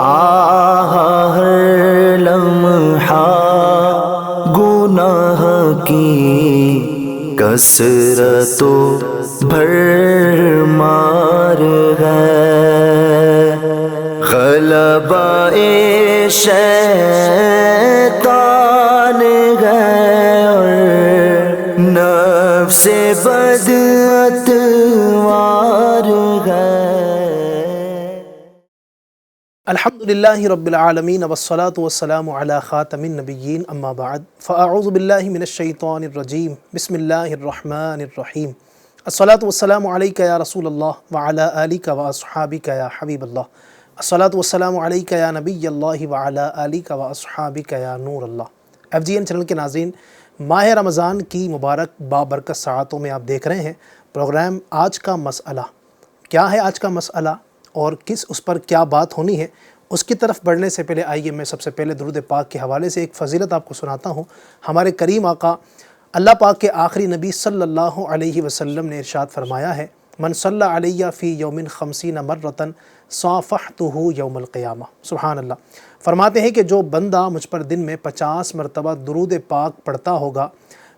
آہ ہر لمحہ گناہ کی کثرت و بھرمار ہے، غلبہ شیطان ہے اور نفس بد اتوار ہے۔ الحمدللہ رب العالمین والصلاة والسلام علی خاتم النبیین اما بعد فاعوذ باللہ من الشیطان الرجیم بسم اللہ الرحمن الرحیم الصلاة والسلام علیکہ یا رسول اللہ وعلی آلکہ واصحابکہ یا حبیب اللہ، الصلاة والسلام علیکہ یا نبی اللہ وعلی آلکہ واصحابکہ یا نور اللہ۔ FGN چینل کے ناظرین، ماہ رمضان کی مبارک بابرکت ساعتوں میں آپ دیکھ رہے ہیں پروگرام آج کا مسئلہ۔ کیا ہے آج کا مسئلہ اور اس پر کیا بات ہونی ہے، اس کی طرف بڑھنے سے پہلے آئیے میں سب سے پہلے درود پاک کے حوالے سے ایک فضیلت آپ کو سناتا ہوں۔ ہمارے کریم آقا اللہ پاک کے آخری نبی صلی اللہ علیہ وسلم نے ارشاد فرمایا ہے، من صلی علیہ فی یوم 50 مرتن صافحتہ یوم القیامہ۔ سبحان اللہ۔ فرماتے ہیں کہ جو بندہ مجھ پر دن میں 50 مرتبہ درود پاک پڑھتا ہوگا،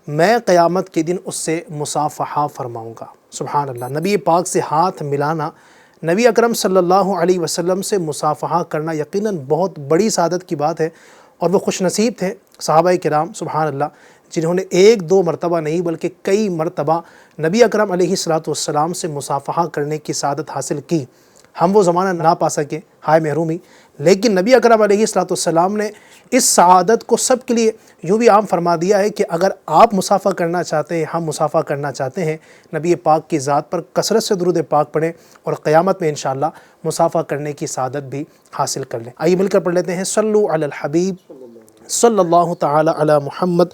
میں قیامت کے دن اس سے مصافحہ فرماؤں گا۔ سبحان اللہ۔ نبی پاک سے ہاتھ ملانا، نبی اکرم صلی اللہ علیہ وسلم سے مصافحہ کرنا یقیناً بہت بڑی سعادت کی بات ہے، اور وہ خوش نصیب تھے صحابہ کرام سبحان اللہ جنہوں نے ایک دو مرتبہ نہیں بلکہ کئی مرتبہ نبی اکرم علیہ السلام سے مصافحہ کرنے کی سعادت حاصل کی۔ ہم وہ زمانہ نہ پا سکے، ہائے محرومی، لیکن نبی اکرم علیہ السلام نے اس سعادت کو سب کے لیے یوں بھی عام فرما دیا ہے کہ اگر آپ مصافحہ کرنا چاہتے ہیں، ہم مصافحہ کرنا چاہتے ہیں، نبی پاک کی ذات پر کثرت سے درود پاک پڑھیں اور قیامت میں انشاءاللہ مصافحہ کرنے کی سعادت بھی حاصل کر لیں۔ آئیے مل کر پڑھ لیتے ہیں، صلو علی الحبیب صلی اللہ تعالی علی محمد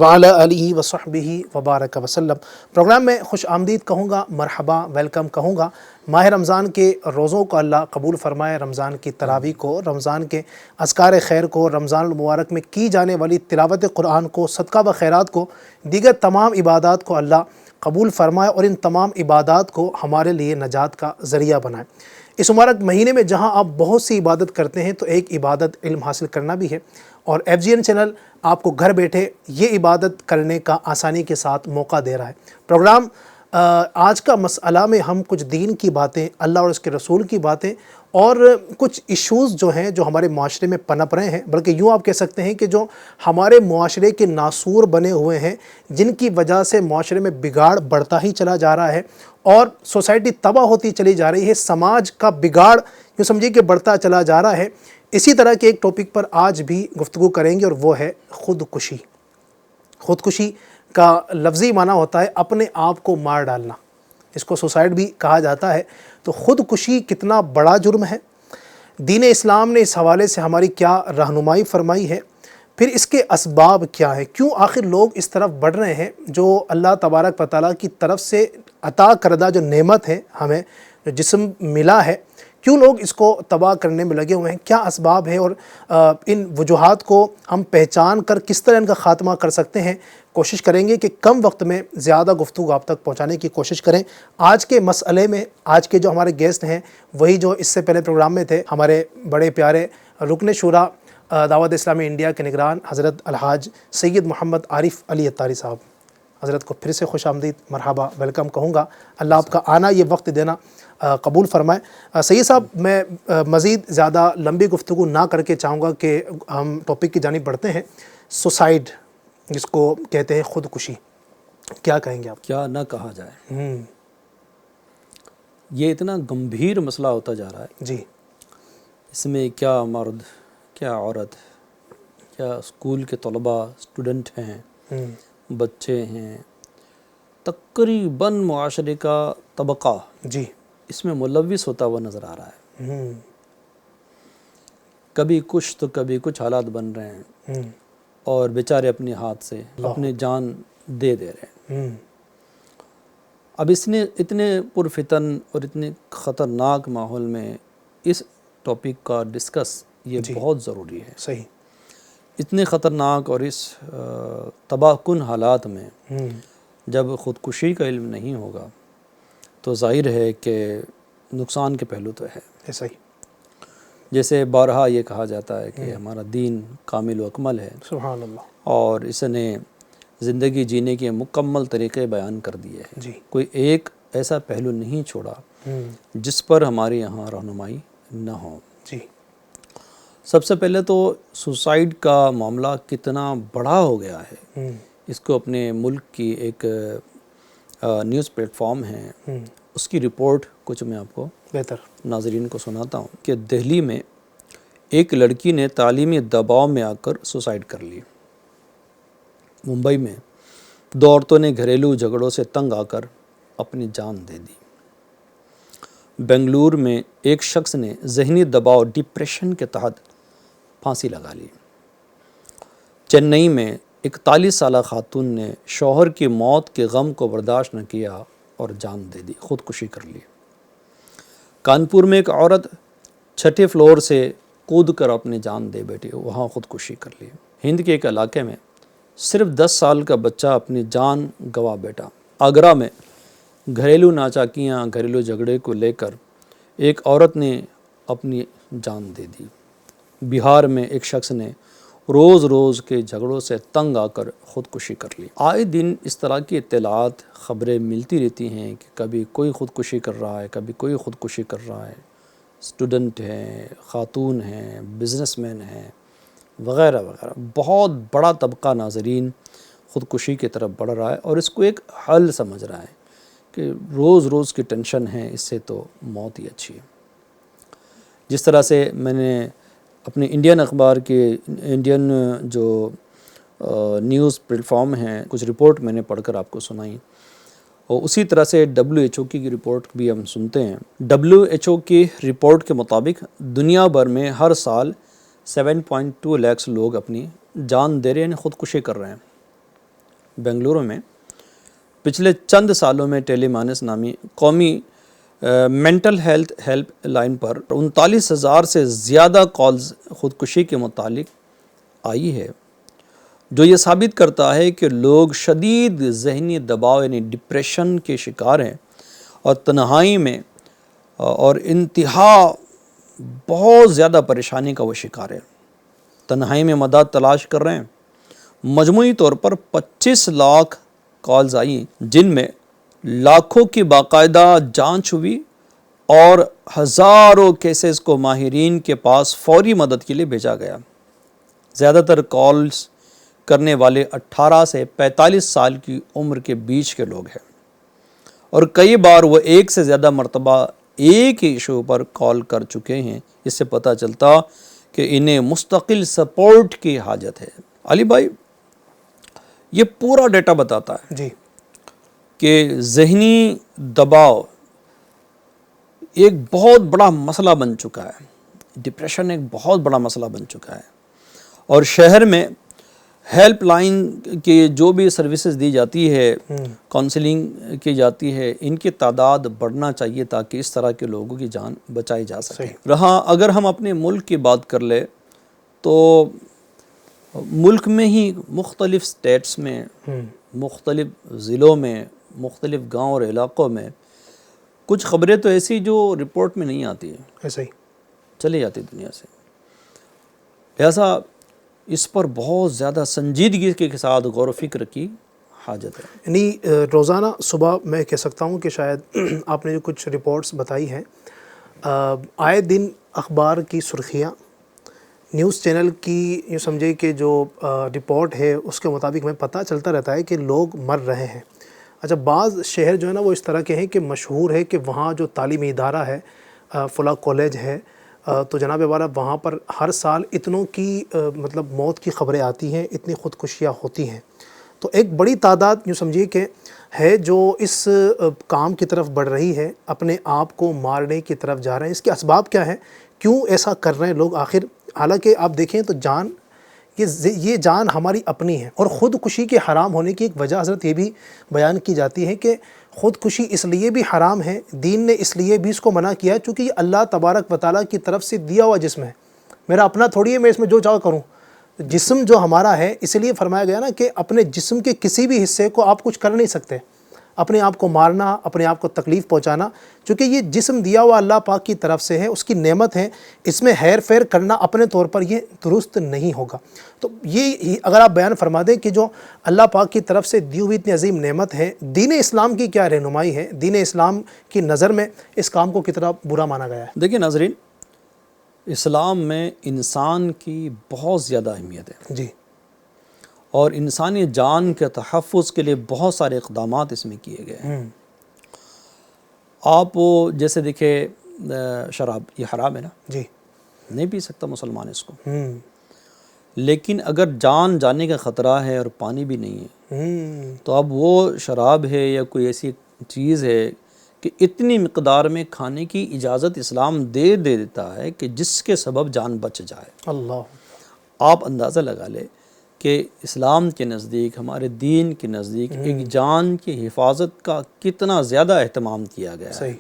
وعلی آلہ وصحبہ وبارک وسلم۔ پروگرام میں خوش آمدید کہوں گا، مرحبا، ویلکم کہوں گا۔ ماہ رمضان کے روزوں کو اللہ قبول فرمائے، رمضان کی تراویح کو، رمضان کے اذکار خیر کو، رمضان المبارک میں کی جانے والی تلاوت قرآن کو، صدقہ و خیرات کو، دیگر تمام عبادات کو اللہ قبول فرمائے اور ان تمام عبادات کو ہمارے لیے نجات کا ذریعہ بنائے۔ اس مبارک مہینے میں جہاں آپ بہت سی عبادت کرتے ہیں تو ایک عبادت علم حاصل کرنا بھی ہے، اور FGN چینل آپ کو گھر بیٹھے یہ عبادت کرنے کا آسانی کے ساتھ موقع دے رہا ہے۔ پروگرام آج کا مسئلہ میں ہم کچھ دین کی باتیں، اللہ اور اس کے رسول کی باتیں، اور کچھ ایشوز جو ہیں جو ہمارے معاشرے میں پنپ رہے ہیں، بلکہ یوں آپ کہہ سکتے ہیں کہ جو ہمارے معاشرے کے ناسور بنے ہوئے ہیں، جن کی وجہ سے معاشرے میں بگاڑ بڑھتا ہی چلا جا رہا ہے اور سوسائٹی تباہ ہوتی چلی جا رہی ہے، سماج کا بگاڑ یوں سمجھیے کہ بڑھتا چلا جا رہا ہے۔ اسی طرح کے ایک ٹاپک پر آج بھی گفتگو کریں گے اور وہ ہے خودکشی۔ خودکشی کا لفظی معنی ہوتا ہے اپنے آپ کو مار ڈالنا، اس کو سوسائڈ بھی کہا جاتا ہے۔ تو خودکشی کتنا بڑا جرم ہے، دین اسلام نے اس حوالے سے ہماری کیا رہنمائی فرمائی ہے، پھر اس کے اسباب کیا ہیں، کیوں آخر لوگ اس طرف بڑھ رہے ہیں، جو اللہ تبارک و تعالیٰ کی طرف سے عطا کردہ جو نعمت ہے، ہمیں جو جسم ملا ہے، کیوں لوگ اس کو تباہ کرنے میں لگے ہوئے ہیں، کیا اسباب ہیں، اور ان وجوہات کو ہم پہچان کر کس طرح ان کا خاتمہ کر سکتے ہیں۔ کوشش کریں گے کہ کم وقت میں زیادہ گفتگو آپ تک پہنچانے کی کوشش کریں۔ آج کے مسئلے میں آج کے جو ہمارے گیسٹ ہیں وہی جو اس سے پہلے پروگرام میں تھے، ہمارے بڑے پیارے رکن شورا دعوت اسلامی انڈیا کے نگران حضرت الحاج سید محمد عارف علی اتاری صاحب۔ حضرت کو پھر سے خوش آمدید، مرحبا، ویلکم کہوں گا۔ اللہ آپ کا آنا، یہ وقت دینا قبول فرمائے۔ سید صاحب، میں مزید زیادہ لمبی گفتگو نہ کر کے چاہوں گا کہ ہم ٹاپک کی جانب بڑھتے ہیں۔ سوسائڈ جس کو کہتے ہیں خودکشی، کیا کہیں گے آپ؟ کیا نہ کہا جائے، یہ اتنا گمبھیر مسئلہ ہوتا جا رہا ہے۔ جی، اس میں کیا مرد، کیا عورت، کیا اسکول کے طلباء، اسٹوڈنٹ ہیں، بچے ہیں، تقریباً معاشرے کا طبقہ جی، اس میں ملوث ہوتا ہوا نظر آ رہا ہے۔ کبھی کچھ تو کبھی کچھ حالات بن رہے ہیں اور بیچارے اپنے ہاتھ سے اپنی جان دے رہے ہیں۔ اب اس نے اتنے پرفتن اور اتنے خطرناک ماحول میں اس ٹاپک کا ڈسکس یہ بہت ضروری ہے۔ صحیح۔ اتنے خطرناک اور اس تباہ کن حالات میں جب خودکشی کا علم نہیں ہوگا تو ظاہر ہے کہ نقصان کے پہلو تو ہے۔ صحیح۔ جیسے بارہا یہ کہا جاتا ہے کہ ہمارا دین کامل و اکمل ہے، سبحان اللہ، اور اس نے زندگی جینے کے مکمل طریقے بیان کر دیے ہیں، جی، کوئی ایک ایسا پہلو نہیں چھوڑا جس پر ہمارے یہاں رہنمائی نہ ہو۔ جی، سب سے پہلے تو سوسائڈ کا معاملہ کتنا بڑا ہو گیا ہے، اس کو اپنے ملک کی ایک نیوز پلیٹ فارم ہے، اس کی رپورٹ کچھ میں آپ کو بہتر، ناظرین کو سناتا ہوں کہ دہلی میں ایک لڑکی نے تعلیمی دباؤ میں آ کر سوسائڈ کر لی۔ ممبئی میں 2 عورتوں نے گھریلو جھگڑوں سے تنگ آ کر اپنی جان دے دی۔ بنگلور میں ایک شخص نے ذہنی دباؤ ڈپریشن کے تحت پھانسی لگا لی۔ چنئی میں 41 سالہ خاتون نے شوہر کی موت کے غم کو برداشت نہ کیا اور جان دے دی، خودکشی کر لی۔ کانپور میں ایک عورت 6 فلور سے کود کر اپنی جان دے بیٹھی، وہاں خودکشی کر لی۔ ہند کے ایک علاقے میں صرف 10 سال کا بچہ اپنی جان گنوا بیٹھا۔ آگرہ میں گھریلو ناچاکیاں، گھریلو جھگڑے کو لے کر ایک عورت نے اپنی جان دے دی۔ بہار میں ایک شخص نے روز کے جھگڑوں سے تنگ آ کر خودکشی کر لی۔ آئے دن اس طرح کی اطلاعات، خبریں ملتی رہتی ہیں کہ کبھی کوئی خودکشی کر رہا ہے، کبھی کوئی خودکشی کر رہا ہے۔ اسٹوڈنٹ ہیں، خاتون ہیں، بزنس مین ہیں، وغیرہ وغیرہ، بہت بڑا طبقہ ناظرین خودکشی کی طرف بڑھ رہا ہے، اور اس کو ایک حل سمجھ رہا ہے کہ روز کی ٹینشن ہے، اس سے تو موت ہی اچھی ہے۔ جس طرح سے میں نے اپنے انڈین اخبار کے انڈین جو نیوز پلیٹ فارم ہیں، کچھ رپورٹ میں نے پڑھ کر آپ کو سنائی، اور اسی طرح سے WHO کی رپورٹ بھی ہم سنتے ہیں۔ WHO کی رپورٹ کے مطابق دنیا بھر میں ہر سال 7.2 لاکھ لوگ اپنی جان دے رہے ہیں، یعنی خودکشی کر رہے ہیں۔ بنگلورو میں پچھلے چند سالوں میں ٹیلی مانس نامی قومی مینٹل ہیلپ لائن پر 39,000 سے زیادہ کالز خودکشی کے متعلق آئی ہے، جو یہ ثابت کرتا ہے کہ لوگ شدید ذہنی دباؤ یعنی ڈپریشن کے شکار ہیں، اور تنہائی میں اور انتہا بہت زیادہ پریشانی کا وہ شکار ہے، تنہائی میں مدد تلاش کر رہے ہیں۔ مجموعی طور پر 25 لاکھ کالز آئی، جن میں لاکھوں کی باقاعدہ جانچ ہوئی، اور ہزاروں کیسز کو ماہرین کے پاس فوری مدد کے لیے بھیجا گیا۔ زیادہ تر کالز کرنے والے 18 سے 45 سال کی عمر کے بیچ کے لوگ ہیں، اور کئی بار وہ ایک سے زیادہ مرتبہ ایک ہی ایشو پر کال کر چکے ہیں۔ اس سے پتہ چلتا کہ انہیں مستقل سپورٹ کی حاجت ہے۔ علی بھائی، یہ پورا ڈیٹا بتاتا ہے جی، کہ ذہنی دباؤ ایک بہت بڑا مسئلہ بن چکا ہے، ڈپریشن ایک بہت بڑا مسئلہ بن چکا ہے، اور شہر میں ہیلپ لائن کی جو بھی سروسز دی جاتی ہے، کاؤنسلنگ کی جاتی ہے، ان کی تعداد بڑھنا چاہیے تاکہ اس طرح کے لوگوں کی جان بچائی جا سکے۔ رہا اگر ہم اپنے ملک کی بات کر لیں تو ملک میں ہی مختلف سٹیٹس میں، مختلف ضلعوں میں، مختلف گاؤں اور علاقوں میں کچھ خبریں تو ایسی جو رپورٹ میں نہیں آتی ہیں، ایسا ہی چلی جاتی دنیا سے۔ لہٰذا اس پر بہت زیادہ سنجیدگی کے ساتھ غور و فکر کی حاجت ہے۔ یعنی روزانہ صبح میں کہہ سکتا ہوں کہ شاید آپ نے جو کچھ رپورٹس بتائی ہیں، آئے دن اخبار کی سرخیاں، نیوز چینل کی یوں سمجھے کہ جو رپورٹ ہے اس کے مطابق ہمیں پتہ چلتا رہتا ہے کہ لوگ مر رہے ہیں۔ اچھا، بعض شہر جو ہے نا وہ اس طرح کے ہیں کہ مشہور ہے کہ وہاں جو تعلیمی ادارہ ہے، فلاں کالج ہے، تو جناب والا وہاں پر ہر سال اتنوں کی مطلب موت کی خبریں آتی ہیں، اتنی خودکشیاں ہوتی ہیں۔ تو ایک بڑی تعداد یوں سمجھیے کہ ہے جو اس کام کی طرف بڑھ رہی ہے، اپنے آپ کو مارنے کی طرف جا رہے ہیں۔ اس کے اسباب کیا ہیں؟ کیوں ایسا کر رہے ہیں لوگ آخر؟ حالانکہ آپ دیکھیں تو جان، یہ جان ہماری اپنی ہے، اور خودکشی کے حرام ہونے کی ایک وجہ حضرت یہ بھی بیان کی جاتی ہے کہ خودکشی اس لیے بھی حرام ہے، دین نے اس لیے بھی اس کو منع کیا ہے چونکہ یہ اللہ تبارک و تعالیٰ کی طرف سے دیا ہوا جسم ہے، میرا اپنا تھوڑی ہے میں اس میں جو چاہوں کروں۔ جسم جو ہمارا ہے، اس لیے فرمایا گیا نا کہ اپنے جسم کے کسی بھی حصے کو آپ کچھ کر نہیں سکتے، اپنے آپ کو مارنا، اپنے آپ کو تکلیف پہنچانا، چونکہ یہ جسم دیا ہوا اللہ پاک کی طرف سے ہے، اس کی نعمت ہے، اس میں ہیر پھیر کرنا اپنے طور پر یہ درست نہیں ہوگا۔ تو یہ اگر آپ بیان فرما دیں کہ جو اللہ پاک کی طرف سے دی ہوئی اتنی عظیم نعمت ہے، دین اسلام کی کیا رہنمائی ہے، دین اسلام کی نظر میں اس کام کو کتنا برا مانا گیا ہے؟ دیکھیں ناظرین، اسلام میں انسان کی بہت زیادہ اہمیت ہے، جی، اور انسانی جان کے تحفظ کے لیے بہت سارے اقدامات اس میں کیے گئے ہیں۔ آپ وہ جیسے دیکھیں شراب یہ حرام ہے نا، جی، نہیں پی سکتا مسلمان اس کو، ہوں، لیکن اگر جان جانے کا خطرہ ہے اور پانی بھی نہیں ہے تو اب وہ شراب ہے یا کوئی ایسی چیز ہے کہ اتنی مقدار میں کھانے کی اجازت اسلام دے دیتا ہے کہ جس کے سبب جان بچ جائے۔ اللہ، آپ اندازہ لگا لیں کہ اسلام کے نزدیک، ہمارے دین کے نزدیک ایک جان کی حفاظت کا کتنا زیادہ اہتمام کیا گیا ہے۔ صحیح،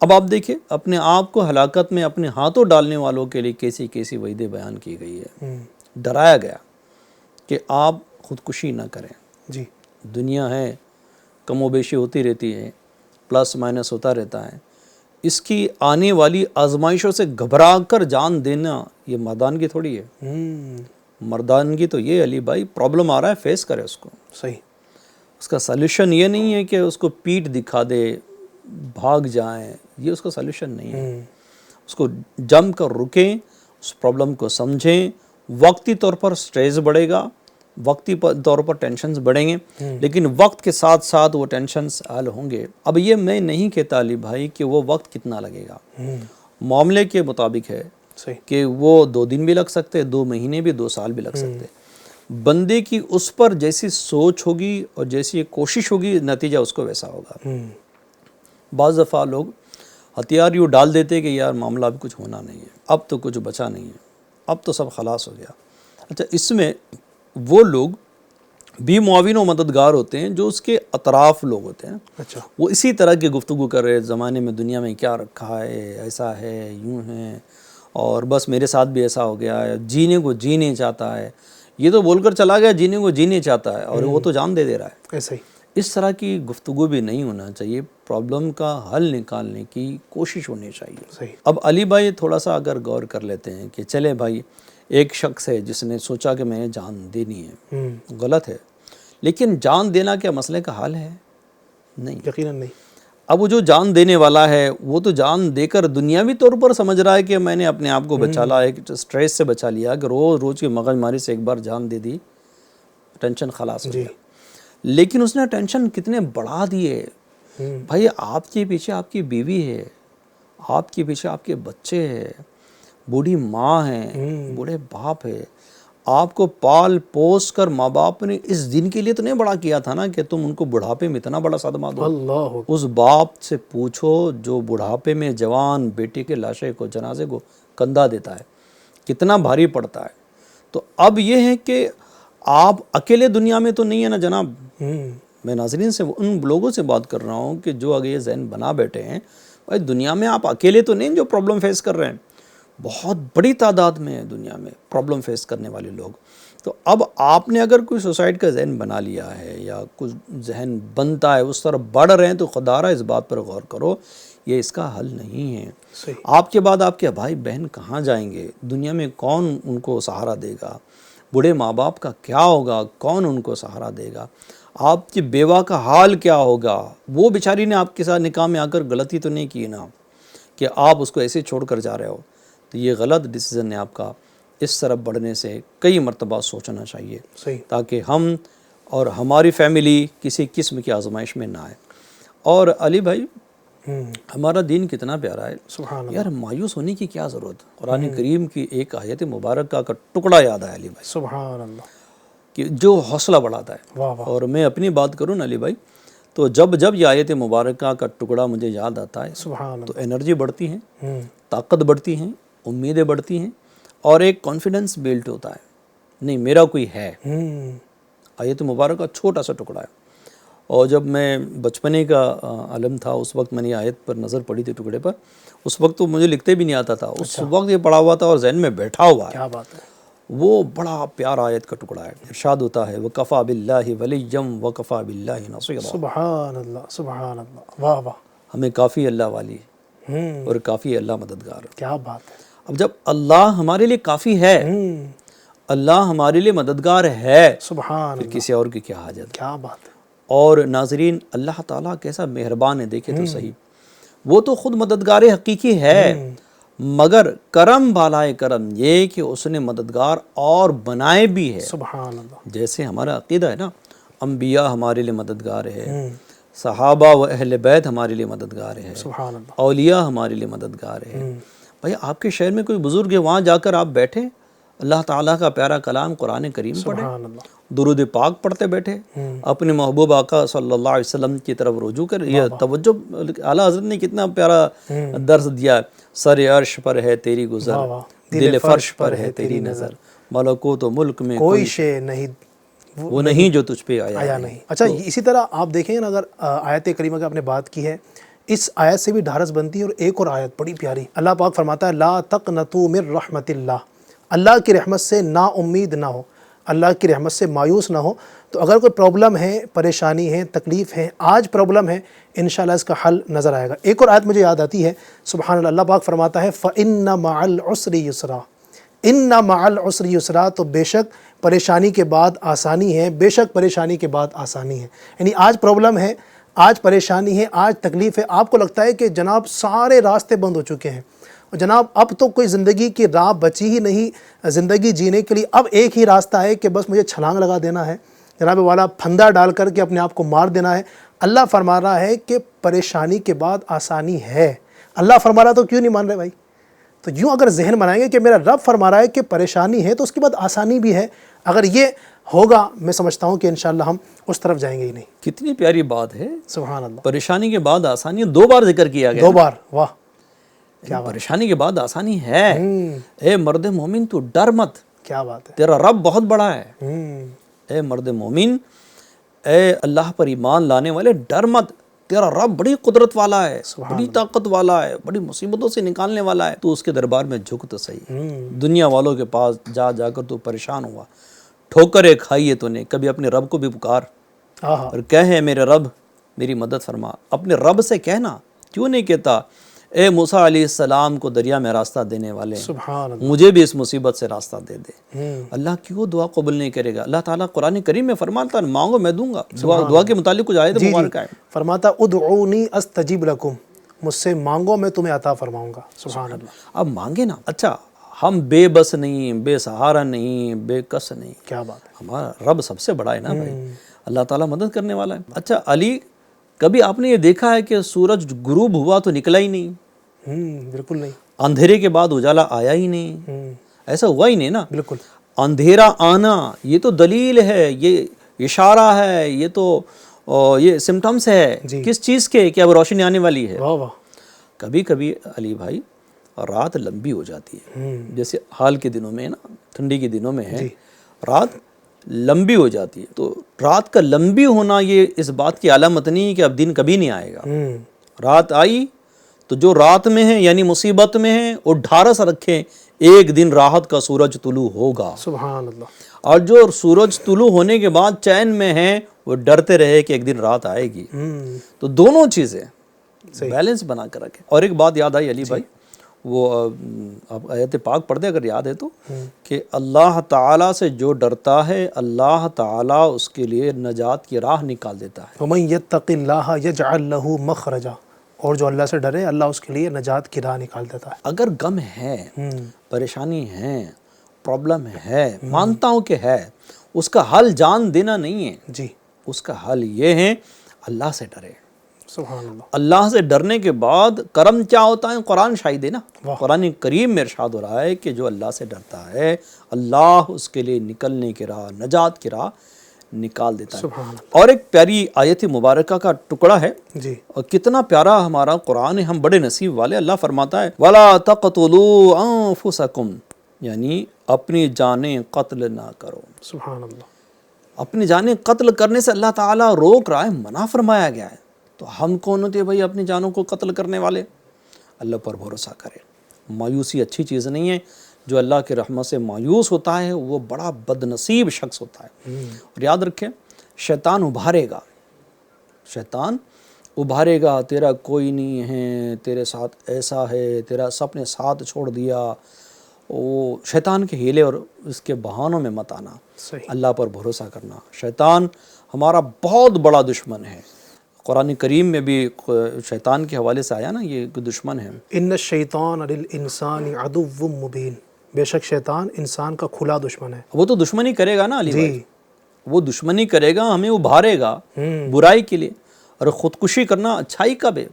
اب آپ دیکھیں اپنے آپ کو ہلاکت میں اپنے ہاتھوں ڈالنے والوں کے لیے کیسی کیسی وعدے بیان کی گئی ہے، ڈرایا گیا کہ آپ خودکشی نہ کریں۔ جی، دنیا ہے، کم و بیشی ہوتی رہتی ہے، پلس مائنس ہوتا رہتا ہے، اس کی آنے والی آزمائشوں سے گھبرا کر جان دینا یہ مردانگی تھوڑی ہے۔ مردانگی تو یہ علی بھائی پرابلم آ رہا ہے فیس کرے اس کو، صحیح، اس کا سلیوشن یہ نہیں ہے کہ اس کو پیٹ دکھا دے بھاگ جائیں، یہ اس کا سلیوشن نہیں ہے۔ اس کو جم کر رکیں، اس پرابلم کو سمجھیں، وقتی طور پر سٹریس بڑھے گا، وقتی طور پر ٹینشنز بڑھیں گے، لیکن وقت کے ساتھ ساتھ وہ ٹینشنز حل ہوں گے۔ اب یہ میں نہیں کہتا علی بھائی کہ وہ وقت کتنا لگے گا، معاملے کے مطابق ہے صحیح، کہ وہ 2 دن بھی لگ سکتے، 2 مہینے بھی، 2 سال بھی لگ سکتے۔ بندے کی اس پر جیسی سوچ ہوگی اور جیسی کوشش ہوگی، نتیجہ اس کو ویسا ہوگا۔ بعض دفعہ لوگ ہتھیار یوں ڈال دیتے کہ یار معاملہ اب کچھ ہونا نہیں ہے، اب تو کچھ بچا نہیں ہے، اب تو سب خلاص ہو گیا۔ اچھا، اس میں وہ لوگ بھی معاون و مددگار ہوتے ہیں جو اس کے اطراف لوگ ہوتے ہیں، اچھا، وہ اسی طرح کی گفتگو کر رہے زمانے میں دنیا میں کیا رکھا ہے، ایسا ہے، یوں ہے، اور بس میرے ساتھ بھی ایسا ہو گیا ہے، جینے کو جی نہیں چاہتا ہے، یہ تو بول کر چلا گیا جینے کو جی نہیں چاہتا ہے، اور وہ تو جان دے دے رہا ہے۔ ایسا ہی، اس طرح کی گفتگو بھی نہیں ہونا چاہیے، پرابلم کا حل نکالنے کی کوشش ہونی چاہیے۔ صحیح، اب علی بھائی تھوڑا سا اگر غور کر لیتے ہیں کہ چلے بھائی ایک شخص ہے جس نے سوچا کہ میں نے جان دینی ہے، غلط ہے، لیکن جان دینا کیا مسئلے کا حل ہے؟ نہیں، یقیناً نہیں، اب وہ جو جان دینے والا ہے وہ تو جان دے کر دنیاوی طور پر سمجھ رہا ہے کہ میں نے اپنے آپ کو بچا لا، ایک سٹریس سے بچا لیا کہ روز روز کی مغز ماری سے ایک بار جان دے دی، ٹینشن خلاص ہو گیا۔ لیکن اس نے ٹینشن کتنے بڑھا دیے۔ بھائی آپ کے پیچھے آپ کی بیوی ہے، آپ کے پیچھے آپ کے بچے ہیں، بوڑھی ماں ہے، بوڑھے باپ ہے، آپ کو پال پوس کر ماں باپ نے اس دن کے لیے تو نہیں بڑا کیا تھا نا کہ تم ان کو بڑھاپے میں اتنا بڑا صدمہ دو۔ اللہ، اس باپ سے پوچھو جو بڑھاپے میں جوان بیٹے کے لاشے کو، جنازے کو کندھا دیتا ہے، کتنا بھاری پڑتا ہے۔ تو اب یہ ہے کہ آپ اکیلے دنیا میں تو نہیں ہے نا جناب۔ میں ناظرین سے ان لوگوں سے بات کر رہا ہوں کہ جو اگر یہ ذہن بنا بیٹھے ہیں بھائی دنیا میں آپ اکیلے تو نہیں جو پرابلم فیس کر رہے ہیں، بہت بڑی تعداد میں ہے دنیا میں پرابلم فیس کرنے والے لوگ۔ تو اب آپ نے اگر کوئی سوسائڈ کا ذہن بنا لیا ہے یا کچھ ذہن بنتا ہے اس طرف بڑھ رہے ہیں تو خدارہ اس بات پر غور کرو، یہ اس کا حل نہیں ہے۔ صحیح، آپ کے بعد آپ کے بھائی بہن کہاں جائیں گے؟ دنیا میں کون ان کو سہارا دے گا؟ بوڑھے ماں باپ کا کیا ہوگا؟ کون ان کو سہارا دے گا؟ آپ کی بیوہ کا حال کیا ہوگا؟ وہ بیچاری نے آپ کے ساتھ نکاح میں آ کر غلطی تو نہیں کی نا کہ آپ اس کو ایسے چھوڑ کر جا رہے ہو؟ تو یہ غلط ڈیسیزن ہے آپ کا۔ اس طرف بڑھنے سے کئی مرتبہ سوچنا چاہیے صحیح، تاکہ ہم اور ہماری فیملی کسی قسم کی آزمائش میں نہ آئے۔ اور علی بھائی ہمارا دین کتنا پیارا ہے، سبحان اللہ، یار مایوس ہونے کی کیا ضرورت؟ قرآن کریم کی ایک آیت مبارکہ کا ٹکڑا یاد ہے علی بھائی سبحان اللہ، کہ جو حوصلہ بڑھاتا ہے۔ واہ واہ، اور میں اپنی بات کروں نا علی بھائی تو جب جب یہ آیت مبارکہ کا ٹکڑا مجھے یاد آتا ہے سبحان تو انرجی بڑھتی ہے، اللہ، طاقت بڑھتی ہیں، امیدیں بڑھتی ہیں، اور ایک کانفیڈنس بلڈ ہوتا ہے، نہیں میرا کوئی ہے۔ آیت مبارکہ چھوٹا سا ٹکڑا ہے، اور جب میں بچپنے کا عالم تھا اس وقت میں نے آیت پر نظر پڑی تھی ٹکڑے پر، اس وقت تو مجھے لکھتے بھی نہیں آتا تھا، اس وقت یہ پڑھا ہوا تھا اور ذہن میں بیٹھا ہوا ہے۔ کیا بات ہے، وہ بڑا پیارا آیت کا ٹکڑا ہے. ارشاد ہوتا ہے وَكَفَى بِاللَّهِ وَلِيًّا وَكَفَى بِاللَّهِ نَصِيرًا. سبحان اللہ سبحان اللہ، واہ واہ، ہمیں کافی اللہ والی اور کافی اللہ مددگار. کیا بات ہے. اب جب اللہ ہمارے لیے کافی ہے، اللہ ہمارے لیے مددگار ہے، سبحان پھر اللہ، کسی اور کی کیا حاجت. کیا بات ہے. اور ناظرین اللہ تعالیٰ کیسا مہربان ہے، دیکھیں تو صحیح. وہ تو خود مددگار حقیقی ہے، مگر کرم بالائے کرم یہ کہ اس نے مددگار اور بنائے بھی ہے. سبحان اللہ. جیسے ہمارا عقیدہ ہے نا، انبیاء ہمارے لیے مددگار ہے، صحابہ و اہل بیت ہمارے لیے مددگار ہے، سبحان اللہ. اولیاء ہمارے لیے مددگار ہے. بھائی آپ کے شہر میں کوئی بزرگ ہے، وہاں جا کر آپ بیٹھے، اللہ تعالیٰ کا پیارا کلام قرآن کریم پڑھیں، سبحان اللہ. درود پاک پڑھتے بیٹھے، اپنے محبوب آقا صلی اللہ علیہ وسلم کی طرف رجوع کر. یہ توجہ اعلیٰ حضرت نے کتنا پیارا درس دیا. سر عرش پر ہے تیری گزر، دل فرش پر ہے تیری نظر، ملکوت و ملک میں کوئی شے نہیں وہ نہیں جو تجھ پہ آیا نہیں. اچھا اسی طرح آپ دیکھیں نا، اگر آیت کریمہ کی آپ نے بات کی ہے، اس آیت سے بھی ڈھارس بنتی ہے. اور ایک اور آیت بڑی پیاری، اللہ پاک فرماتا ہے لا تقنطوا من رحمت اللہ، اللہ کی رحمت سے نا امید نہ ہو، اللہ کی رحمت سے مایوس نہ ہو. تو اگر کوئی پرابلم ہے، پریشانی ہے، تکلیف ہے، آج پرابلم ہے، انشاءاللہ اس کا حل نظر آئے گا. ایک اور آیت مجھے یاد آتی ہے، سبحان اللہ، اللہ پاک فرماتا ہے فَإِنَّ مَعَ الْعُسْرِ يُسْرًا، اِنَّ مَعَ الْعُسْرِ يُسْرًا، تو بے شک پریشانی کے بعد آسانی ہے، بے شک پریشانی کے بعد آسانی ہے. یعنی آج پرابلم ہے، آج پریشانی ہے، آج تکلیف ہے، آپ کو لگتا ہے کہ جناب سارے راستے بند ہو چکے ہیں، اور جناب اب تو کوئی زندگی کی راہ بچی ہی نہیں زندگی جینے کے لیے. اب ایک ہی راستہ ہے کہ بس مجھے چھلانگ لگا دینا ہے، جناب والا پھندا ڈال کر کے اپنے آپ کو مار دینا ہے. اللہ فرما رہا ہے کہ پریشانی کے بعد آسانی ہے. اللہ فرما رہا تو کیوں نہیں مان رہے بھائی؟ تو یوں اگر ذہن بنائیں گے کہ میرا رب فرما رہا ہے کہ پریشانی ہے، تو اس کے بعد آسانی بھی ہے. اگر یہ ہوگا، میں سمجھتا ہوں کہ انشاءاللہ ہم اس طرف جائیں گے ہی نہیں. کتنی پیاری بات ہے. سبحان اللہ. پریشانی کے بعد آسانی، دو بار ذکر کیا گیا. 2 بار، واہ کیا بات. پریشانی کے بعد آسانی ہے. اے مرد مومن تو ڈر مت، کیا بات ہے. تیرا رب بہت بڑا ہے. اے مرد مومن، اے اللہ پر ایمان لانے والے، ڈر مت، تیرا رب بڑی قدرت والا ہے، بڑی طاقت والا ہے، بڑی مصیبتوں سے نکالنے والا ہے. تو اس کے دربار میں جھک تو صحیح. دنیا والوں کے پاس جا جا کر تو پریشان ہوا، ٹھوکریں کھائی ہے تو نے. کبھی اپنے رب کو بھی پکار اور کہے میرے رب میری مدد فرما. اپنے رب سے کہنا، کیوں نہیں کہتا اے موسیٰ علیہ السلام کو دریا میں راستہ دینے والے، سبحان اللہ. مجھے بھی اس مصیبت سے راستہ دے دے. اللہ کیوں دعا قبول نہیں کرے گا؟ اللہ تعالیٰ قرآن کریم میں فرماتا ہے مانگو میں دوں گا. دعا کے متعلق کچھ آیت مبارکہ ہے، فرماتا ادعونی استجب لکم، مجھ سے مانگو میں تمہیں عطا فرماؤں گا. سبحان اللہ. اب مانگے نا. اچھا ہم بے بس نہیں، بے سہارا نہیں، بے کس نہیں. کیا بات ہے. ہمارا رب سب سے بڑا ہے نا بھائی، اللہ تعالیٰ مدد کرنے والا ہے. اچھا علی، کبھی آپ نے یہ دیکھا ہے کہ سورج غروب ہوا تو نکلا ہی نہیں؟ بالکل نہیں. اندھیرے کے بعد اجالا آیا ہی نہیں؟ ایسا ہوا ہی نہیں نا. بالکل. اندھیرا آنا یہ تو دلیل ہے، یہ اشارہ ہے، یہ تو یہ سمٹمس ہے کس چیز کے کہ اب روشنی آنے والی ہے. واہ واہ. کبھی کبھی علی بھائی رات لمبی ہو جاتی ہے، جیسے حال کے دنوں میں نا، ٹھنڈی کے دنوں میں ہے رات لمبی ہو جاتی ہے. تو رات کا لمبی ہونا یہ اس بات کی علامت نہیں کہ اب دن کبھی نہیں آئے گا. رات آئی تو جو رات میں ہیں یعنی مصیبت میں ہیں وہ ڈھارس رکھیں، ایک دن راحت کا سورج طلوع ہوگا. سبحان اللہ. اور جو سورج طلوع ہونے کے بعد چین میں ہیں وہ ڈرتے رہے کہ ایک دن رات آئے گی. تو دونوں چیزیں بیلنس بنا کر رکھیں. اور ایک بات یاد آئی علی بھائی، وہ آپ آیت پاک پڑھ دیں اگر یاد ہے تو، کہ اللہ تعالیٰ سے جو ڈرتا ہے اللہ تعالیٰ اس کے لیے نجات کی راہ نکال دیتا ہے. وَمَن يَتَّقِ اللَّهَ يَجْعَلْ لَهُ مَخْرَجًا، اور جو اللہ سے ڈرے اللہ اس کے لیے نجات کی راہ نکال دیتا ہے. اگر غم ہے، پریشانی ہے، پرابلم ہے، مانتا ہوں کہ ہے، اس کا حل جان دینا نہیں ہے جی. اس کا حل یہ ہے اللہ سے ڈرے. سبحان اللہ. اللہ سے ڈرنے کے بعد کرم کیا ہوتا ہے؟ قرآن شاہد ہے نا. قرآن کریم میں ارشاد ہو رہا ہے کہ جو اللہ سے ڈرتا ہے اللہ اس کے لیے نکلنے کی راہ، نجات کی راہ نکال دیتا ہے. سبحان اللہ. اور ایک پیاری آیت مبارکہ کا ٹکڑا ہے جی. اور کتنا پیارا ہمارا قرآن ہے، ہم بڑے نصیب والے. اللہ فرماتا ہے وَلَا تَقْتُلُوا أَنفُسَكُمْ، یعنی اپنی جانیں قتل نہ کرو. سبحان اللہ. اپنی جانیں قتل کرنے سے اللہ تعالیٰ روک رہا ہے، منع فرمایا گیا ہے. تو ہم کون ہوتے ہیں بھائی اپنی جانوں کو قتل کرنے والے؟ اللہ پر بھروسہ کریں. مایوسی اچھی چیز نہیں ہے، جو اللہ کے رحمت سے مایوس ہوتا ہے وہ بڑا بد نصیب شخص ہوتا ہے۔ اور یاد رکھیں شیطان ابھارے گا تیرا کوئی نہیں ہے، تیرے ساتھ ایسا ہے، تیرا سب نے ساتھ چھوڑ دیا۔ وہ شیطان کے ہیلے اور اس کے بہانوں میں مت آنا، صحیح۔ اللہ پر بھروسہ کرنا۔ شیطان ہمارا بہت بڑا دشمن ہے، قرآن کریم میں بھی شیطان کے حوالے سے آیا نا، یہ دشمن ہے۔ ان الشیطان للانسان عدو مبین، بے شک شیطان انسان کا کھلا دشمن ہے۔ وہ تو دشمنی کرے گا نا علی بھائی، جی وہ دشمنی کرے گا، ہمیں ابھارے گا برائی کے لیے، اور خودکشی کرنا اچھائی کا بھی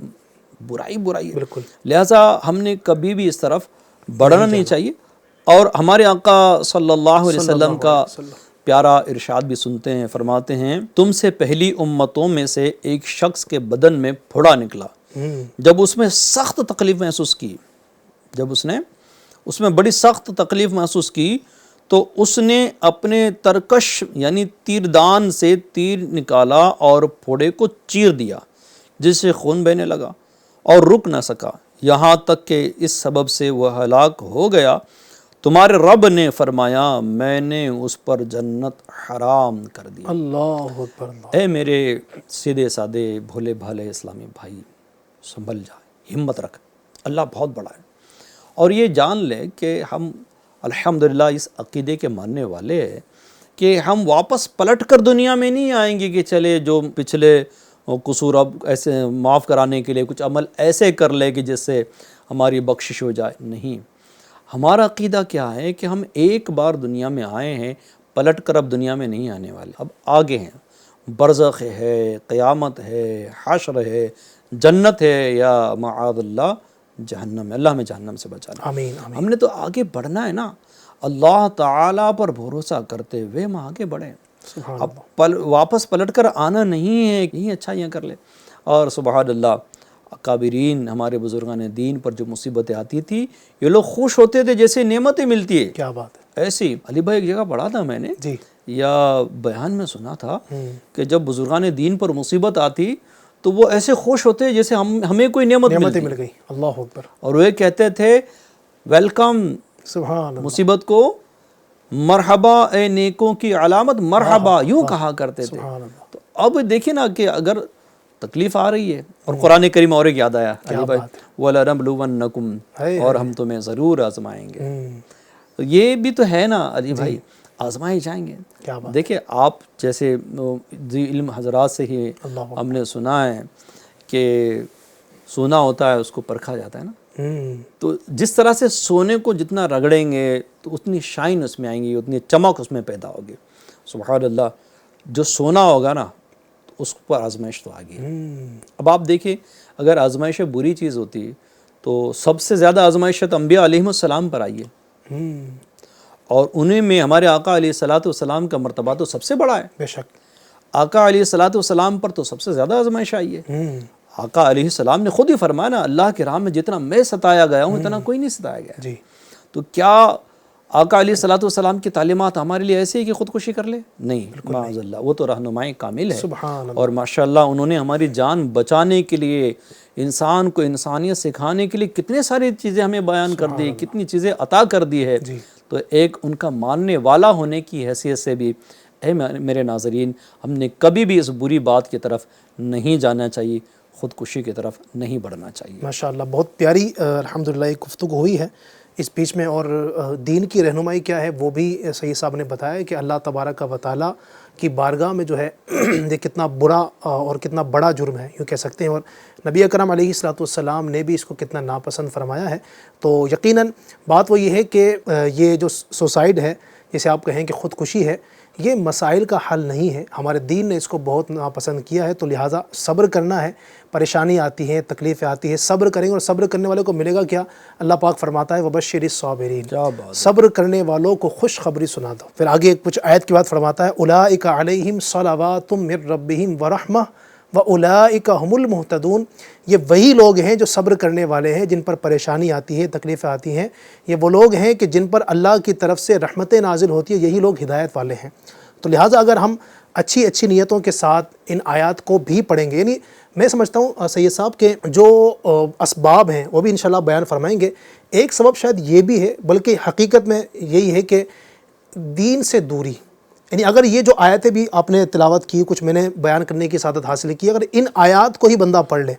برائی ہے، بالکل۔ لہٰذا ہم نے کبھی بھی اس طرف بڑھنا نہیں چاہیے۔ اور ہمارے آقا صلی اللہ علیہ وسلم کا پیارا ارشاد بھی سنتے ہیں، فرماتے ہیں تم سے پہلی امتوں میں سے ایک شخص کے بدن میں پھوڑا نکلا، جب اس میں سخت تکلیف محسوس کی، جب اس نے اس میں بڑی سخت تکلیف محسوس کی تو اس نے اپنے ترکش یعنی تیردان سے تیر نکالا اور پھوڑے کو چیر دیا، جس سے خون بہنے لگا اور رک نہ سکا، یہاں تک کہ اس سبب سے وہ ہلاک ہو گیا۔ تمہارے رب نے فرمایا میں نے اس پر جنت حرام کر دی۔ اللہ اکبر اللہ۔ اے میرے سیدھے سادے بھولے بھالے اسلامی بھائی، سنبھل جا، ہمت رکھ، اللہ بہت بڑا ہے۔ اور یہ جان لے کہ ہم الحمدللہ اس عقیدے کے ماننے والے ہیں کہ ہم واپس پلٹ کر دنیا میں نہیں آئیں گے کہ چلے جو پچھلے قصور اب ایسے معاف کرانے کے لیے کچھ عمل ایسے کر لے کہ جس سے ہماری بخشش ہو جائے، نہیں۔ ہمارا عقیدہ کیا ہے کہ ہم ایک بار دنیا میں آئے ہیں، پلٹ کر اب دنیا میں نہیں آنے والے، اب آگے ہیں، برزخ ہے، قیامت ہے، حشر ہے، جنت ہے، یا معاذ اللہ جہنم ہے، اللہ ہمیں جہنم سے بچانا۔ آمین آمین۔ ہم نے تو آگے بڑھنا ہے نا، اللہ تعالیٰ پر بھروسہ کرتے ہوئے ہم آگے بڑھیں۔ سبحان اب واپس پلٹ کر آنا نہیں ہے، یہی اچھائیاں کر لے۔ اور سبحان اللہ، اکابرین ہمارے بزرگان دین پر جو مصیبتیں آتی تھی یہ لوگ خوش ہوتے تھے جیسے نعمتیں ملتی ہے، کیا بات ہے۔ ایسی علی بھائی ایک جگہ پڑھا تھا میں نے جی یا بیان میں سنا تھا کہ جب بزرگان دین پر مصیبت آتی تو وہ ایسے خوش ہوتے جیسے ہمیں کوئی نعمت نعمتیں ملتی، مل گئی، اللہ اکبر، اور وہ کہتے تھے ویلکم، سبحان اللہ۔ مصیبت کو مرحبا اے نیکوں کی علامت، مرحبا یوں کہا کرتے تھے۔ سبحان اللہ۔ تو اب دیکھیں نا کہ اگر تکلیف آ رہی ہے، اور قرآن کریم اور ایک یاد آیا علی بھائی، وَلَنَبْلُوَنَّكُمْ، اور ہم تمہیں ضرور آزمائیں گے۔ تو یہ بھی تو ہے نا علی بھائی، آزمائے جائیں گے۔ کیا بات۔ دیکھیں آپ جیسے ذی علم حضرات سے ہی اللہ ہم نے سنا ہے کہ سونا ہوتا ہے اس کو پرکھا جاتا ہے نا، تو جس طرح سے سونے کو جتنا رگڑیں گے تو اتنی شائن اس میں آئیں گی، اتنی چمک اس میں پیدا ہوگی۔ سبحان اللہ، جو سونا ہوگا نا اس پر آزمائش تو آ گئی۔ اب آپ دیکھیں اگر آزمائش بری چیز ہوتی تو سب سے زیادہ آزمائشت انبیاء علیہ السلام پر آئی ہے، اور انہیں میں ہمارے آقا علیہ الصلوۃ والسلام کا مرتبہ تو سب سے بڑا ہے۔ بے شک۔ آقا علیہ الصلوۃ والسلام پر تو سب سے زیادہ آزمائش آئی ہے۔ آقا علیہ السلام نے خود ہی فرمایا نا، اللہ کے راہ میں جتنا میں ستایا گیا ہوں اتنا کوئی نہیں ستایا گیا۔ جی۔ تو کیا آقا علیہ الصلوۃ والسلام کی تعلیمات ہمارے لیے ایسے ہی کہ خودکشی کر لے؟ نہیں، معاذ اللہ، وہ تو رہنمائی کامل ہے۔ سبحان اللہ۔ اور ماشاءاللہ انہوں نے ہماری جان بچانے کے لیے، انسان کو انسانیت سکھانے کے لیے کتنے ساری چیزیں ہمیں بیان کر دی، کتنی چیزیں عطا کر دی ہے۔ تو ایک ان کا ماننے والا ہونے کی حیثیت سے بھی اے میرے ناظرین، ہم نے کبھی بھی اس بری بات کی طرف نہیں جانا چاہیے، خودکشی کی طرف نہیں بڑھنا چاہیے۔ ماشاءاللہ، بہت پیاری الحمدللہ ایک گفتگو ہوئی ہے اس بیچ میں، اور دین کی رہنمائی کیا ہے وہ بھی سید صاحب نے بتایا کہ اللہ تبارک و تعالیٰ کی بارگاہ میں جو ہے یہ کتنا برا اور کتنا بڑا جرم ہے یوں کہہ سکتے ہیں، اور نبی اکرم علیہ الصلوۃ والسلام نے بھی اس کو کتنا ناپسند فرمایا ہے۔ تو یقیناً بات وہ یہ ہے کہ یہ جو سوسائڈ ہے، جسے آپ کہیں کہ خودکشی ہے، یہ مسائل کا حل نہیں ہے، ہمارے دین نے اس کو بہت ناپسند کیا ہے۔ تو لہٰذا صبر کرنا ہے، پریشانی آتی ہے، تکلیفیں آتی ہے، صبر کریں گے، اور صبر کرنے والے کو ملے گا کیا؟ اللہ پاک فرماتا ہے وَبَشِّرِ الصَّابِرِينَ، کیا بات، صبر کرنے والوں کو خوشخبری سنا دو۔ پھر آگے کچھ آیت کے بعد فرماتا ہے اولئک علیہم صلوات من ربہم ورحمہ وَأُولَئِكَ هُمُ الْمُهْتَدُونَ، یہ وہی لوگ ہیں جو صبر کرنے والے ہیں، جن پر پریشانی آتی ہے، تکلیفیں آتی ہیں، یہ وہ لوگ ہیں کہ جن پر اللہ کی طرف سے رحمتیں نازل ہوتی ہے، یہی لوگ ہدایت والے ہیں۔ تو لہٰذا اگر ہم اچھی نیتوں کے ساتھ ان آیات کو بھی پڑھیں گے، یعنی میں سمجھتا ہوں سید صاحب کے جو اسباب ہیں وہ بھی انشاءاللہ بیان فرمائیں گے. ایک سبب شاید یہ بھی ہے، بلکہ حقیقت میں یہی ہے کہ دین سے دوری. یعنی اگر یہ جو آیتیں بھی آپ نے تلاوت کی، کچھ میں نے بیان کرنے کی سعادت حاصل کی، اگر ان آیات کو ہی بندہ پڑھ لے،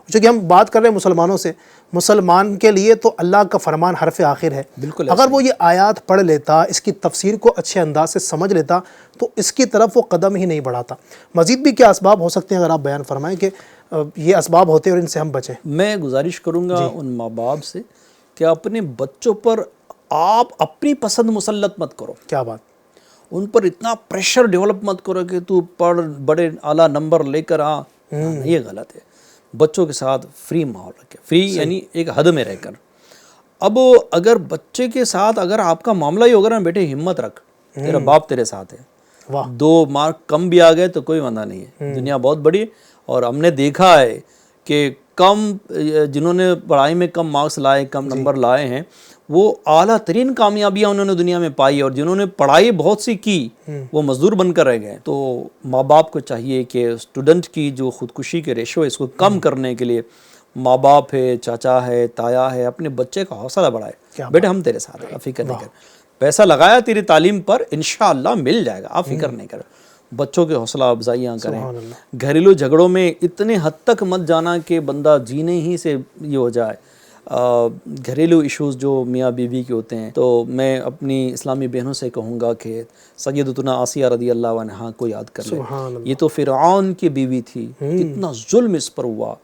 چونکہ ہم بات کر رہے ہیں مسلمانوں سے، مسلمان کے لیے تو اللہ کا فرمان حرف آخر ہے. بالکل اگر وہ یہ آیات پڑھ لیتا، اس کی تفسیر کو اچھے انداز سے سمجھ لیتا، تو اس کی طرف وہ قدم ہی نہیں بڑھاتا. مزید بھی کیا اسباب ہو سکتے ہیں اگر آپ بیان فرمائیں کہ یہ اسباب ہوتے ہیں اور ان سے ہم بچیں؟ میں گزارش کروں گا ان ماں باپ سے کہ اپنے بچوں پر آپ اپنی پسند مسلط مت کرو. کیا بات! ان پر اتنا پریشر ڈیولپ مت کرو کہ تو پڑھ، بڑے اعلیٰ نمبر لے کر آ. یہ غلط ہے. بچوں کے ساتھ فری ماحول رکھے، فری یعنی ایک حد میں رہ کر. اب اگر بچے کے ساتھ اگر آپ کا معاملہ ہی ہوگا نا، بیٹے ہمت رکھ، تیرا باپ تیرے ساتھ ہے. واہ! 2 مارک کم بھی آ گئے تو کوئی وندہ نہیں ہے. دنیا بہت بڑی ہے، اور ہم نے دیکھا ہے کہ جنہوں نے پڑھائی میں کم مارکس لائے، کم نمبر لائے ہیں، وہ اعلیٰ ترین کامیابیاں انہوں نے دنیا میں پائی، اور جنہوں نے پڑھائی بہت سی کی وہ مزدور بن کر رہ گئے. تو ماں باپ کو چاہیے کہ اسٹوڈنٹ کی جو خودکشی کے ریشو ہے اس کو کم کرنے کے لیے ماں باپ ہے، چاچا ہے، تایا ہے، اپنے بچے کا حوصلہ بڑھائے. بیٹے ہم تیرے ساتھ ہیں، فکر نہیں کر. پیسہ لگایا تیری تعلیم پر، انشاءاللہ مل جائے گا، آپ فکر نہیں کر. بچوں کے حوصلہ افزائیاں کریں. گھریلو جھگڑوں میں اتنے حد تک مت جانا کہ بندہ جینے ہی سے یہ ہو جائے. گھریلو ایشوز جو میاں بیوی کے ہوتے ہیں، تو میں اپنی اسلامی بہنوں سے کہوں گا کہ سیدتنا آسیہ رضی اللہ عنہا کو یاد کر لیں. یہ تو فرعون کی بیوی تھی، کتنا ظلم اس پر ہوا.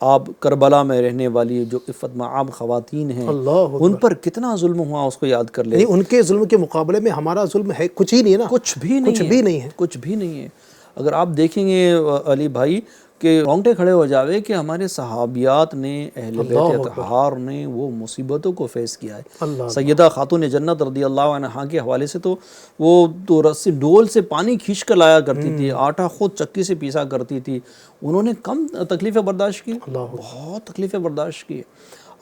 آپ کربلا میں رہنے والی جو عفت مآب خواتین ہیں، ان پر کتنا ظلم ہوا، اس کو یاد کر لیں. ان کے ظلم کے مقابلے میں ہمارا ظلم ہے کچھ ہی نہیں ہے نا. کچھ بھی نہیں ہے. اگر آپ دیکھیں گے علی بھائی کہ رونگٹے کھڑے ہو جاوے کہ ہمارے صحابیات نے، اہل بیت اطہار نے وہ مصیبتوں کو فیس کیا ہے. سیدہ خاتون جنت رضی اللہ عنہا کے حوالے سے تو وہ تو رسی ڈول سے پانی کھینچ کر لایا کرتی تھی، آٹا خود چکی سے پیسا کرتی تھی. انہوں نے کم تکلیفیں برداشت کی، بہت تکلیفیں برداشت کی.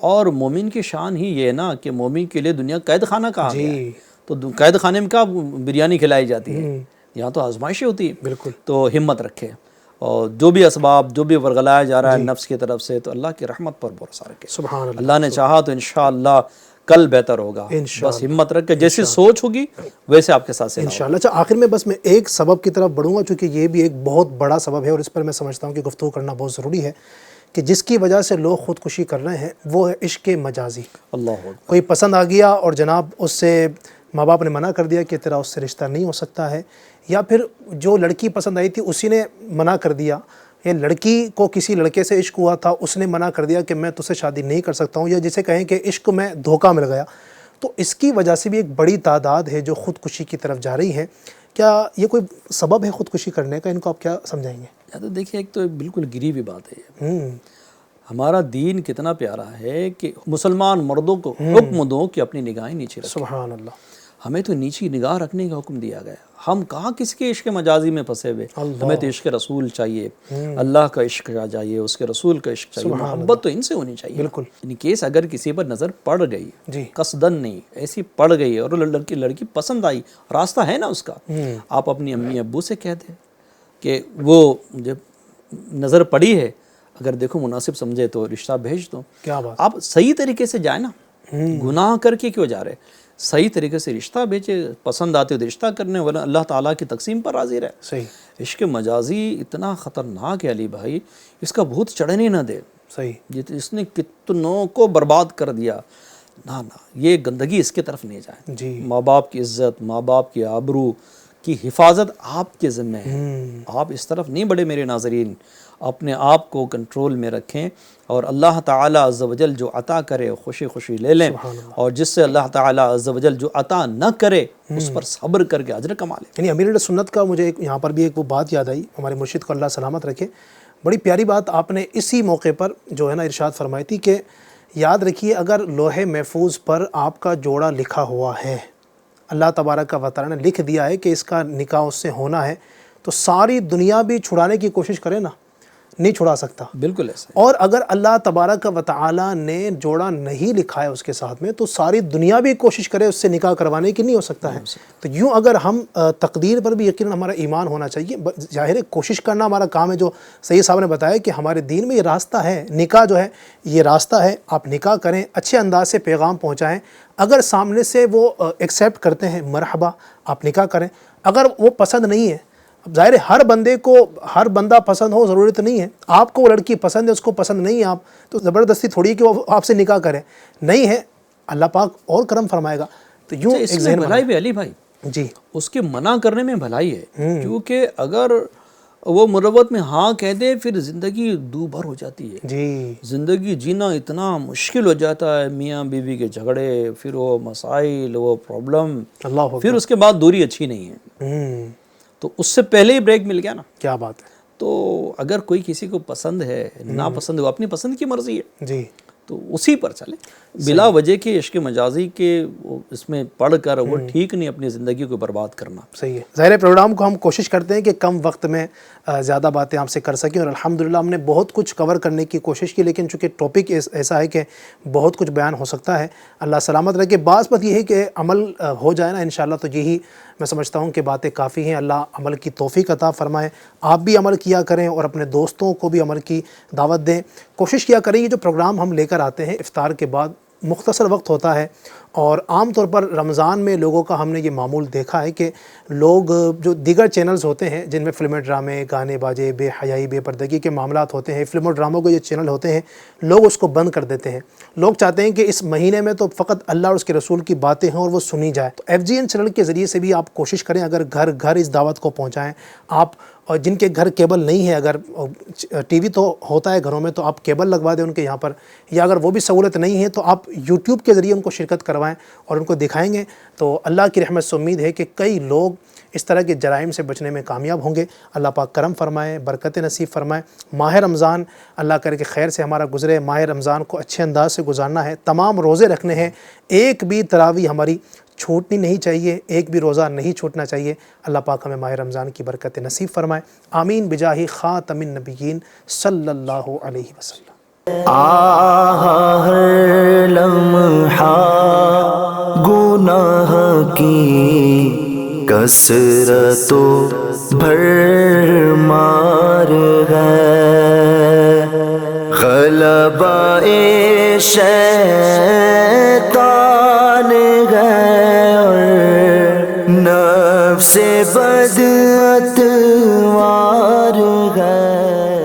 اور مومن کی شان ہی یہ نا کہ مومن کے لیے دنیا قید خانہ کہا گیا. تو قید خانے میں کیا بریانی کھلائی جاتی ہے، یہاں تو آزمائشیں ہوتی ہیں. بالکل. تو ہمت رکھے، اور جو بھی اسباب جو بھی ورغلایا جا رہا ہے نفس کی طرف سے، تو اللہ کی رحمت پر بھروسہ رکھے. سبحان اللہ. اللہ نے چاہا تو انشاءاللہ کل بہتر ہوگا. بس ہمت رکھ کے جیسی سوچ ہوگی ویسے آپ کے ساتھ سے انشاءاللہ. اچھا، آخر میں بس میں ایک سبب کی طرف بڑھوں گا، چونکہ یہ بھی ایک بہت بڑا سبب ہے اور اس پر میں سمجھتا ہوں کہ گفتگو کرنا بہت ضروری ہے، کہ جس کی وجہ سے لوگ خودکشی کر رہے ہیں وہ ہے عشق مجازی. اللہ کوئی پسند آ گیا اور جناب اس سے ماں باپ نے منع کر دیا کہ تیرا اس سے رشتہ نہیں ہو سکتا ہے، یا پھر جو لڑکی پسند آئی تھی اسی نے منع کر دیا، یا لڑکی کو کسی لڑکے سے عشق ہوا تھا اس نے منع کر دیا کہ میں تجھ سے شادی نہیں کر سکتا ہوں، یا جسے کہیں کہ عشق میں دھوکہ مل گیا. تو اس کی وجہ سے بھی ایک بڑی تعداد ہے جو خودکشی کی طرف جا رہی ہے. کیا یہ کوئی سبب ہے خودکشی کرنے کا؟ ان کو آپ کیا سمجھائیں گے؟ یا تو دیکھیں، ایک تو بالکل گری ہوئی بات ہے. ہمارا دین کتنا پیارا ہے کہ مسلمان مردوں کو حکم دو کہ اپنی نگاہیں نیچے رکھیں. سبحان اللہ. ہمیں تو نیچی نگاہ رکھنے کا حکم دیا گیا. ہم کہاں کس کے عشق مجازی میں پھنسے ہوئے. ہمیں تو عشق رسول چاہیے، اللہ کا عشق چاہیے، اس کے رسول کا عشق چاہیے. محبت تو ان سے ہونی چاہیے. بالکل. ان کیس اگر کسی پر نظر پڑ گئی، قصدن نہیں، ایسی پڑ گئی اور لڑکی پسند آئی، راستہ ہے نا اس کا، آپ اپنی امی ابو سے کہہ دیں کہ وہ جب نظر پڑی ہے، اگر دیکھو مناسب سمجھے تو رشتہ بھیج دو. کیا بات. آپ صحیح طریقے سے جائیں نا، گناہ کر کے کیوں جا رہے؟ صحیح طریقے سے رشتہ بھیجے. پسند آتے تو رشتہ کرنے، ورنہ اللہ تعالیٰ کی تقسیم پر راضی رہے. صحیح. عشق مجازی اتنا خطرناک ہے علی بھائی، اس کا بھوت چڑھنے نہ دے. صحیح. اس نے کتنوں کو برباد کر دیا. نہ یہ گندگی اس کی طرف نہیں جائے. جی. ماں باپ کی عزت، ماں باپ کی آبرو کی حفاظت آپ کے ذمہ ہے. آپ اس طرف نہیں بڑھے میرے ناظرین. اپنے آپ کو کنٹرول میں رکھیں، اور اللہ تعالیٰ عز و جل جو عطا کرے خوشی خوشی لے لیں، اور جس سے اللہ تعالیٰ عز و جل جو عطا نہ کرے اس پر صبر کر کے اجر کما لیں. یعنی امیر سنت کا مجھے یہاں پر بھی ایک وہ بات یاد آئی، ہمارے مرشد کو اللہ سلامت رکھے. بڑی پیاری بات آپ نے اسی موقع پر جو ہے نا ارشاد فرمائی تھی کہ یاد رکھیے اگر لوح محفوظ پر آپ کا جوڑا لکھا ہوا ہے، اللہ تبارک و تعالیٰ نے لکھ دیا ہے کہ اس کا نکاح اس سے ہونا ہے، تو ساری دنیا بھی چھڑانے کی کوشش کرے نا، نہیں چھڑا سکتا. بالکل ایسا. اور اگر اللہ تبارک و تعالیٰ نے جوڑا نہیں لکھا ہے اس کے ساتھ میں تو ساری دنیا بھی کوشش کرے اس سے نکاح کروانے کی نہیں ہو سکتا ہے. تو یوں اگر ہم تقدیر پر بھی یقیناً ہمارا ایمان ہونا چاہیے. ظاہر ہے کوشش کرنا ہمارا کام ہے, جو سید صاحب نے بتایا کہ ہمارے دین میں یہ راستہ ہے, نکاح جو ہے یہ راستہ ہے. آپ نکاح کریں, اچھے انداز سے پیغام پہنچائیں. اگر سامنے سے وہ ایکسیپٹ کرتے ہیں مرحبا, آپ نکاح کریں. اگر وہ پسند نہیں ہے, اب ظاہر ہے ہر بندے کو ہر بندہ پسند ہو ضرورت نہیں ہے. آپ کو وہ لڑکی پسند ہے, اس کو پسند نہیں ہے, آپ تو زبردستی تھوڑی کہ وہ آپ سے نکاح کریں. نہیں ہے, اللہ پاک اور کرم فرمائے گا. تو یوں اس ایک میں بھلائی بھی علی بھائی, جی اس کے منع کرنے میں بھلائی ہے. کیونکہ اگر وہ مروت میں ہاں کہہ دے پھر زندگی دو بھر ہو جاتی ہے. جی زندگی جینا اتنا مشکل ہو جاتا ہے, میاں بیوی کے جھگڑے, پھر وہ مسائل, وہ پرابلم, اللہ پھر اس کے بعد دوری اچھی نہیں ہے. تو اس سے پہلے ہی بریک مل گیا نا. کیا بات ہے. تو اگر کوئی کسی کو پسند ہے, ناپسند ہے, وہ اپنی پسند کی مرضی ہے, جی تو اسی پر چلے. بلا وجہ کے عشق مجازی کے اس میں پڑھ کر وہ ٹھیک نہیں اپنی زندگی کو برباد کرنا. صحیح ہے. ظاہر پروگرام کو ہم کوشش کرتے ہیں کہ کم وقت میں زیادہ باتیں آپ سے کر سکیں, اور الحمدللہ ہم نے بہت کچھ کور کرنے کی کوشش کی, لیکن چونکہ ٹاپک ایسا ہے کہ بہت کچھ بیان ہو سکتا ہے. اللہ سلامت رکھے. بعض بات یہ ہے کہ عمل ہو جائے نا انشاءاللہ, تو یہی میں سمجھتا ہوں کہ باتیں کافی ہیں. اللہ عمل کی توفیق عطا فرمائے. آپ بھی عمل کیا کریں اور اپنے دوستوں کو بھی عمل کی دعوت دیں. کوشش کیا کریں یہ جو پروگرام ہم لے کر آتے ہیں افطار کے بعد, مختصر وقت ہوتا ہے, اور عام طور پر رمضان میں لوگوں کا ہم نے یہ معمول دیکھا ہے کہ لوگ جو دیگر چینلز ہوتے ہیں جن میں فلمیں, ڈرامے, گانے باجے, بے حیائی, بے پردگی کے معاملات ہوتے ہیں, فلم و ڈراموں کے جو چینل ہوتے ہیں لوگ اس کو بند کر دیتے ہیں. لوگ چاہتے ہیں کہ اس مہینے میں تو فقط اللہ اور اس کے رسول کی باتیں ہوں اور وہ سنی جائے. تو FGN چینل کے ذریعے سے بھی آپ کوشش کریں, اگر گھر گھر اس دعوت کو پہنچائیں. آپ اور جن کے گھر کیبل نہیں ہے, اگر ٹی وی تو ہوتا ہے گھروں میں, تو آپ کیبل لگوا دیں ان کے یہاں پر, یا اگر وہ بھی سہولت نہیں ہے تو آپ یوٹیوب کے ذریعے ان کو شرکت کروائیں اور ان کو دکھائیں گے. تو اللہ کی رحمت سے امید ہے کہ کئی لوگ اس طرح کے جرائم سے بچنے میں کامیاب ہوں گے. اللہ پاک کرم فرمائے, برکت نصیب فرمائے. ماہ رمضان اللہ کرے کہ خیر سے ہمارا گزرے. ماہ رمضان کو اچھے انداز سے گزارنا ہے, تمام روزے رکھنے ہیں, ایک بھی تراویح ہماری چھوٹنی نہیں چاہیے, ایک بھی روزہ نہیں چھوٹنا چاہیے. اللہ پاک ہمیں ماہ رمضان کی برکت نصیب فرمائے. آمین بجاہ خاتم النبیین صلی اللہ علیہ وسلم. ہر لمحہ گناہ کی کثرت و بھرمار ہے, غلبہ شیطان ہے اور نفس بد اتوار ہے.